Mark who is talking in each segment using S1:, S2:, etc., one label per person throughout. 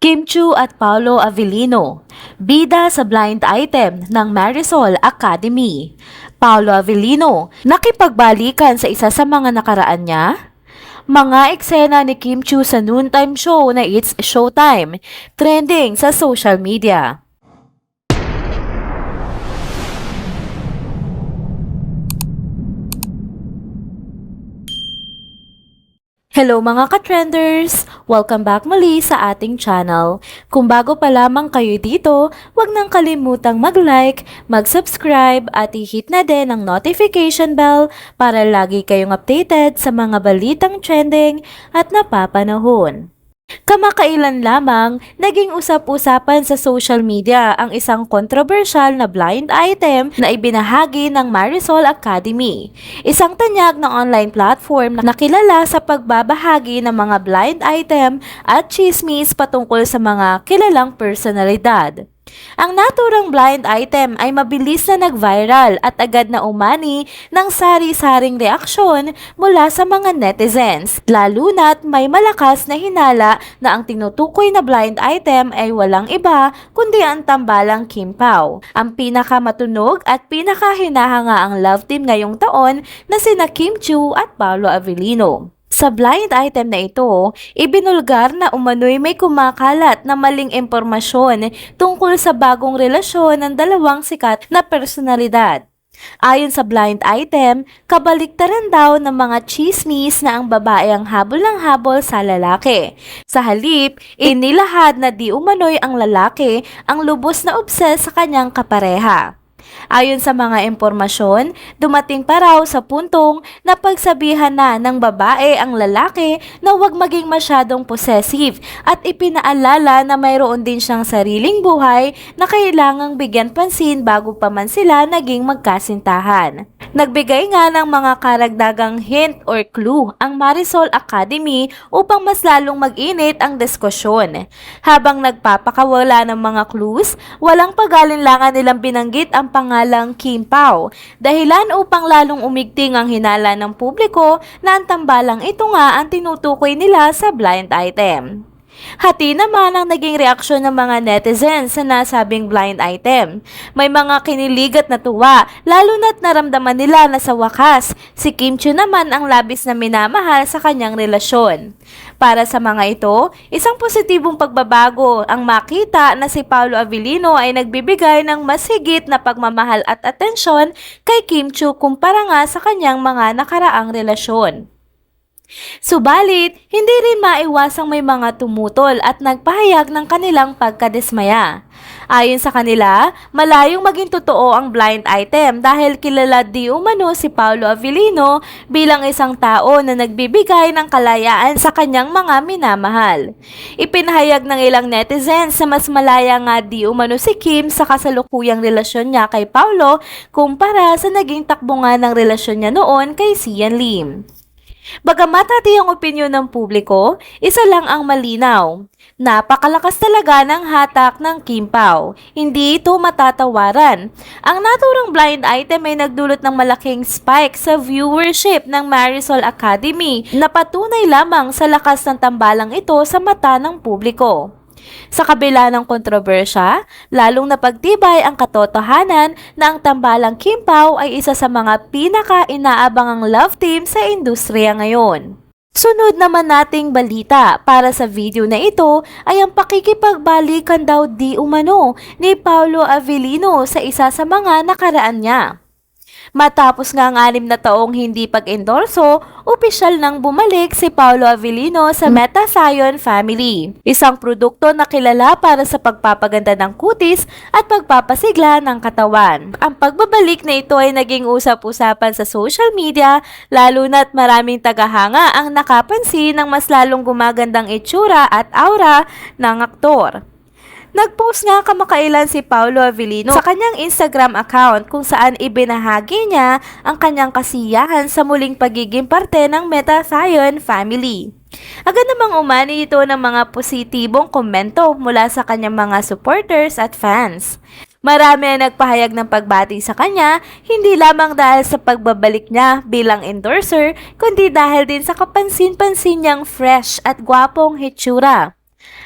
S1: Kim Chiu at Paolo Avellino, bida sa blind item ng Marisol Academy. Paolo Avellino, nakipagbalikan sa isa sa mga nakaraan niya? Mga eksena ni Kim Chiu sa noontime show na It's Showtime, trending sa social media. Hello mga ka-trenders! Welcome back muli sa ating channel. Kung bago pa lamang kayo dito, huwag nang kalimutang mag-like, mag-subscribe at i-hit na din ang notification bell para lagi kayong updated sa mga balitang trending at napapanahon. Kamakailan lamang, naging usap-usapan sa social media ang isang kontrobersyal na blind item na ibinahagi ng Marisol Academy, isang tanyag na online platform na kilala sa pagbabahagi ng mga blind item at chismis patungkol sa mga kilalang personalidad. Ang naturang blind item ay mabilis na nag-viral at agad na umani ng sari-saring reaksyon mula sa mga netizens, lalo na't may malakas na hinala na ang tinutukoy na blind item ay walang iba kundi ang tambalang Kim Pao, ang pinakamatunog at pinakahinahangaang love team ngayong taon na sina Kim Chiu at Paolo Avellino. Sa blind item na ito, ibinulgar na umano'y may kumakalat na maling impormasyon tungkol sa bagong relasyon ng dalawang sikat na personalidad. Ayon sa blind item, kabaliktaran daw ng mga chismis na ang babae ang habol ng habol sa lalaki. Sa halip, inilahad na di umano'y ang lalaki ang lubos na obses sa kanyang kapareha. Ayon sa mga impormasyon, dumating pa raw sa puntong na pagsabihan na ng babae ang lalaki na huwag maging masyadong possessive at ipinaalala na mayroon din siyang sariling buhay na kailangang bigyan pansin bago pa man sila naging magkasintahan. Nagbigay nga ng mga karagdagang hint or clue ang Marisol Academy upang mas lalong mag-init ang diskusyon. Habang nagpapakawala ng mga clues, walang pag-alinlangan nilang binanggit ang pangalang Kim Pao, dahilan upang lalong umigting ang hinala ng publiko na ang tambalang ito nga ang tinutukoy nila sa blind item. Hati naman ang naging reaksyon ng mga netizens sa nasabing blind item. May mga kinilig at natuwa, lalo na't naramdaman nila na sa wakas, si Kim Chiu naman ang labis na minamahal sa kanyang relasyon. Para sa mga ito, isang positibong pagbabago ang makita na si Paolo Avellino ay nagbibigay ng mas higit na pagmamahal at atensyon kay Kim Chiu kumpara nga sa kanyang mga nakaraang relasyon. Subalit, hindi rin maiwasang may mga tumutol at nagpahayag ng kanilang pagkadismaya. Ayon sa kanila, malayong maging totoo ang blind item dahil kilala di umano si Paolo Avellino bilang isang tao na nagbibigay ng kalayaan sa kanyang mga minamahal. Ipinahayag ng ilang netizens na mas malaya nga di umano si Kim sa kasalukuyang relasyon niya kay Paolo kumpara sa naging takbo nga ng relasyon niya noon kay Sian Lim. Bagamat hati ang opinyon ng publiko, isa lang ang malinaw. Napakalakas talaga ng hatak ng Kim Pao. Hindi ito matatawaran. Ang naturang blind item ay nagdulot ng malaking spike sa viewership ng Marisol Academy na patunay lamang sa lakas ng tambalang ito sa mata ng publiko. Sa kabila ng kontrobersya, lalong napagtibay ang katotohanan na ang tambalang Kim Pao ay isa sa mga pinaka-inaabangang love team sa industriya ngayon. Sunod naman nating balita para sa video na ito ay ang pakikipagbalikan daw di umano ni Paolo Avellino sa isa sa mga nakaraan niya. Matapos nga ang 6 na taong hindi pag-endorso, opisyal nang bumalik si Paolo Avellino sa Metasion Family, isang produkto na kilala para sa pagpapaganda ng kutis at pagpapasigla ng katawan. Ang pagbabalik na ito ay naging usap-usapan sa social media, lalo na't maraming tagahanga ang nakapansin ng mas lalong gumagandang itsura at aura ng aktor. Nag-post nga kamakailan si Paolo Avellino sa kanyang Instagram account kung saan ibinahagi niya ang kanyang kasiyahan sa muling pagiging parte ng Metasion Family. Agad namang umani ito ng mga positibong komento mula sa kanyang mga supporters at fans. Marami ang nagpahayag ng pagbati sa kanya, hindi lamang dahil sa pagbabalik niya bilang endorser, kundi dahil din sa kapansin-pansin niyang fresh at gwapong hitsura.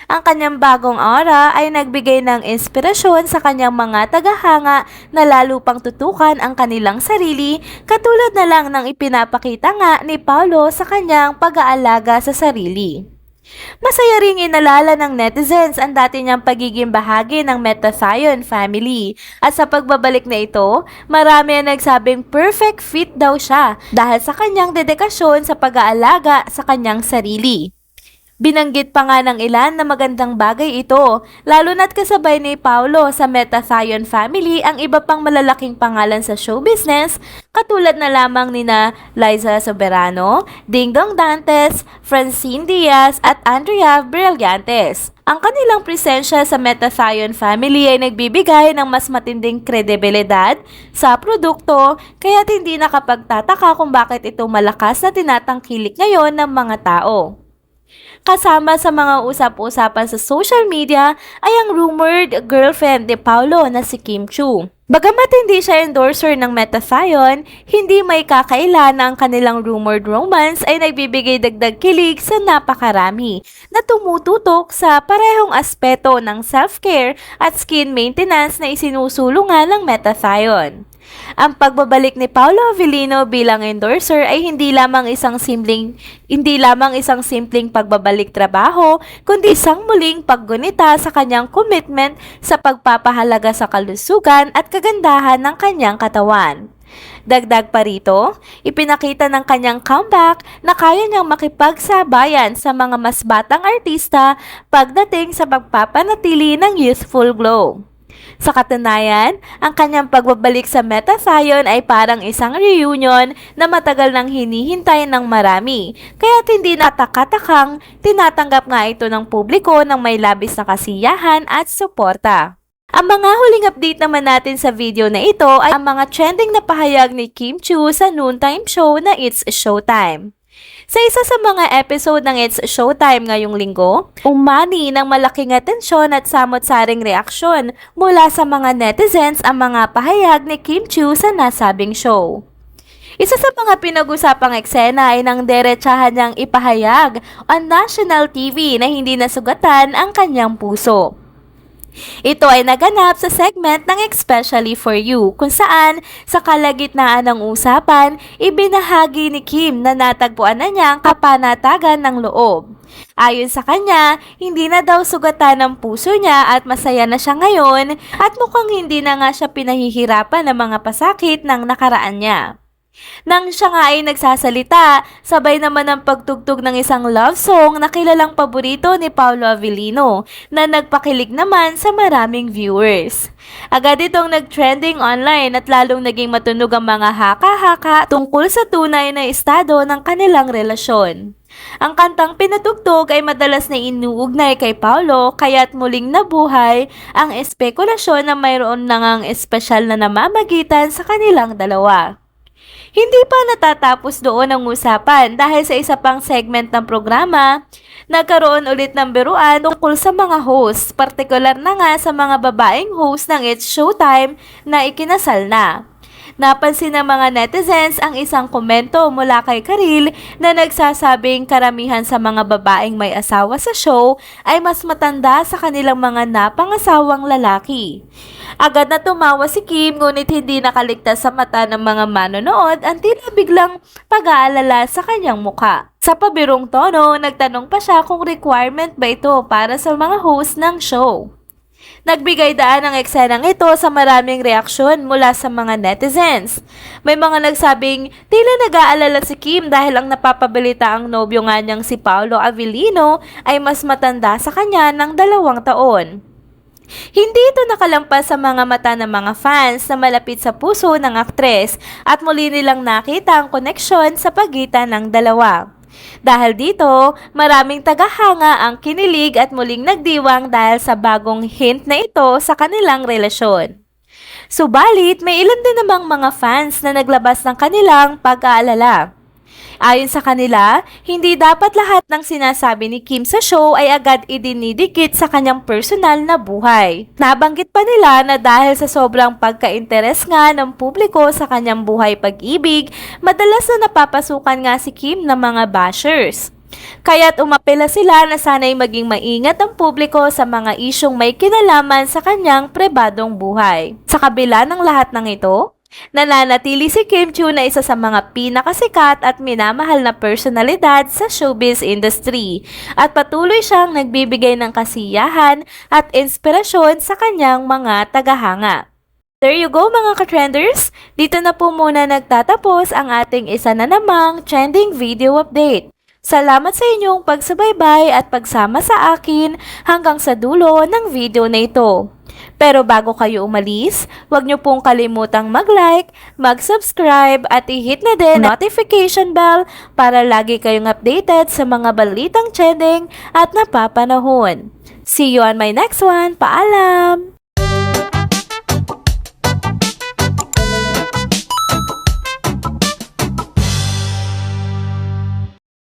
S1: Ang kanyang bagong aura ay nagbigay ng inspirasyon sa kanyang mga tagahanga na lalo pang tutukan ang kanilang sarili, katulad na lang ng ipinapakita nga ni Paolo sa kanyang pag-aalaga sa sarili. Masaya ring inalala ng netizens ang dati niyang pagiging bahagi ng Metathion family, at sa pagbabalik na ito, marami ang nagsabing perfect fit daw siya dahil sa kanyang dedikasyon sa pag-aalaga sa kanyang sarili. Binanggit pa nga ng ilan na magandang bagay ito, lalo na't kasabay ni Paolo sa Metathion family ang iba pang malalaking pangalan sa show business, katulad na lamang nina Liza Soberano, Dingdong Dantes, Francine Diaz at Andrea Brillantes. Ang kanilang presensya sa Metathion family ay nagbibigay ng mas matinding kredibilidad sa produkto, kaya't hindi nakapagtataka kung bakit ito malakas na tinatangkilik ngayon ng mga tao. Kasama sa mga usap-usapan sa social media ay ang rumored girlfriend ni Paolo na si Kim Chiu. Bagamat hindi siya endorser ng Metathion, hindi may kakaila na ang kanilang rumored romance ay nagbibigay dagdag kilig sa napakarami na tumututok sa parehong aspeto ng self-care at skin maintenance na isinusulungan ng Metathion. Ang pagbabalik ni Paolo Avellino bilang endorser ay hindi lamang isang simpleng pagbabalik trabaho, kundi isang muling paggunita sa kanyang commitment sa pagpapahalaga sa kalusugan at kagandahan ng kanyang katawan. Dagdag pa rito, ipinakita ng kanyang comeback na kaya niyang makipagsabayan sa mga mas batang artista pagdating sa pagpapanatili ng youthful glow. Sa katunayan, ang kanyang pagbabalik sa Metathion ay parang isang reunion na matagal nang hinihintay ng marami, kaya't hindi natakatakang tinatanggap nga ito ng publiko ng may labis na kasiyahan at suporta. Ang mga huling update naman natin sa video na ito ay ang mga trending na pahayag ni Kim Chiu sa noontime show na It's Showtime. Sa isa sa mga episode ng It's Showtime ngayong linggo, umani ng malaking atensyon at samot-saring reaksyon mula sa mga netizens ang mga pahayag ni Kim Chiu sa nasabing show. Isa sa mga pinag-usapang eksena ay nang derechahan niyang ipahayag on national TV na hindi nasugatan ang kanyang puso. Ito ay naganap sa segment ng Especially For You, kung saan sa kalagitnaan ng usapan, ibinahagi ni Kim na natagpuan na niya ang kapanatagan ng loob. Ayon sa kanya, hindi na daw sugatan ng puso niya at masaya na siya ngayon, at mukhang hindi na nga siya pinahihirapan ng mga pasakit ng nakaraan niya. Nang siya nga ay nagsasalita, sabay naman ang pagtugtog ng isang love song na kilalang paborito ni Paolo Avellino na nagpakilig naman sa maraming viewers. Agad itong nag-trending online at lalong naging matunog ang mga haka-haka tungkol sa tunay na estado ng kanilang relasyon. Ang kantang pinatugtog ay madalas na inuugnay kay Paolo, kaya't muling nabuhay ang espekulasyon na mayroon na ngang espesyal na namamagitan sa kanilang dalawa. Hindi pa natatapos doon ang usapan dahil sa isa pang segment ng programa, nagkaroon ulit ng biruan tungkol sa mga host, partikular na nga sa mga babaeng host ng It's Showtime na ikinasal na. Napansin ng mga netizens ang isang komento mula kay Karil na nagsasabing karamihan sa mga babaeng may asawa sa show ay mas matanda sa kanilang mga napangasawang lalaki. Agad na tumawa si Kim, ngunit hindi nakaligtas sa mata ng mga manonood ang tila biglang pag-aalala sa kanyang muka. Sa pabirong tono, nagtanong pa siya kung requirement ba ito para sa mga host ng show. Nagbigay daan ang eksenang ito sa maraming reaksyon mula sa mga netizens. May mga nagsabing tila nag-aalala si Kim dahil ang napapabalita ang nobyo nga niyang si Paolo Avellino ay mas matanda sa kanya ng 2 taon. Hindi ito nakalampas sa mga mata ng mga fans na malapit sa puso ng aktres at muli nilang nakita ang koneksyon sa pagitan ng dalawa. Dahil dito, maraming tagahanga ang kinilig at muling nagdiwang dahil sa bagong hint na ito sa kanilang relasyon. Subalit, may ilan din namang mga fans na naglabas ng kanilang pag-aalala. Ayon sa kanila, hindi dapat lahat ng sinasabi ni Kim sa show ay agad idinidikit sa kanyang personal na buhay. Nabanggit pa nila na dahil sa sobrang pagka-interes nga ng publiko sa kanyang buhay pag-ibig, madalas na napapasukan nga si Kim ng mga bashers. Kaya't umapela sila na sana'y maging maingat ang publiko sa mga isyong may kinalaman sa kanyang pribadong buhay. Sa kabila ng lahat ng ito, nananatili si Kim Chiu na isa sa mga pinakasikat at minamahal na personalidad sa showbiz industry at patuloy siyang nagbibigay ng kasiyahan at inspirasyon sa kanyang mga tagahanga. There you go mga ka-trenders! Dito na po muna nagtatapos ang ating isa na namang trending video update. Salamat sa inyong pagsubaybay at pagsama sa akin hanggang sa dulo ng video na ito. Pero bago kayo umalis, huwag niyo pong kalimutang mag-like, mag-subscribe at i-hit na din notification bell para lagi kayong updated sa mga balitang trending at napapanahon. See you on my next one. Paalam!